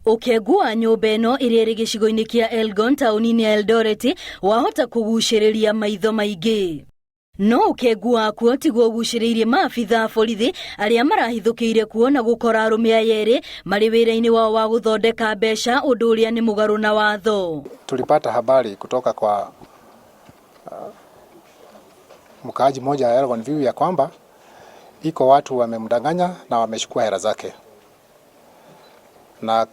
Ukegua nyumba ino iria iri gicigo-ini kia Elgon tauni-ini ya Eldoret wahota kuguciriria maitho maingi. No ukegua kuo tiguo uguciriirie maabitha borithi aria marahithukire kuona gukora arume ayeri mari wira-ini wao wa guthondeka mbeca undu uria ni mugaru na watho. Tulipata habari kutoka kwa mkaaji mmoja ya Elgon View ya kwamba iko watu wamemdanganya na wamechukua hela zake, na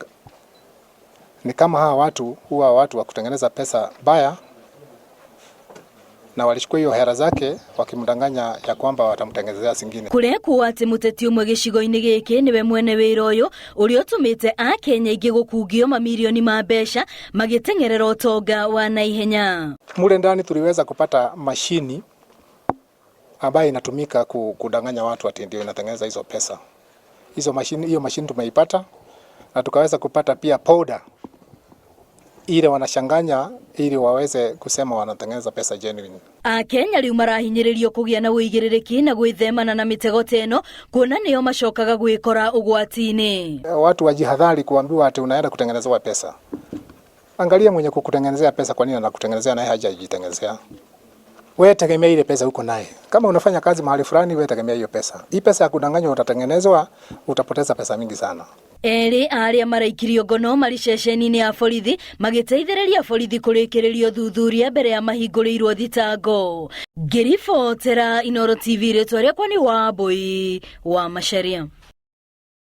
ni kama hawa watu huwa watu wa kutengeneza pesa baya, na walichukua hiyo hela zake wakimdanganya ya kwamba watamtengenezea zingine. Kule kuwate muteti umwe gicigo-ini giki niwe mwene wira uyu uria utumite akenya ingi gukungio mamirioni ma mbeca magitengerera utonga wa naihenya. Mule ndani tuliweza kupata mashini ambayo inatumika kudanganya watu ati ndio inatengeneza hizo pesa. Hiyo mashini tumeipata, na tukaweza kupata pia powder ile wanashanganya ili waweze kusema wanatengeneza pesa genuine. Akenya riu marahinyiririo kugia na uigiririki na gwithemana na mitego teno kuona nio macokaga gwikora ugwati-ini. Watu wajihadhari kuambiwa ati unaenda kutengenezewa pesa. Angalia mwenye kukutengenezea pesa kwa nini anakutengenezea naye hajajitengenezea. Wewe tegemea ile pesa uko naye. Kama unafanya kazi mahali fulani, wewe tegemea hiyo pesa. Hii pesa ya kudanganywa utatengenezwa, utapoteza pesa mingi sana. Eri aria maraikirio ngono mari ceceni-ini ya borithi magiteithĩrĩria borithi kurikiririo thuthuria mbere ya mahingũrĩirwo thitango. Ngiribotera Inooro TV ritwa rĩakwa ni Wambui wa Macharia.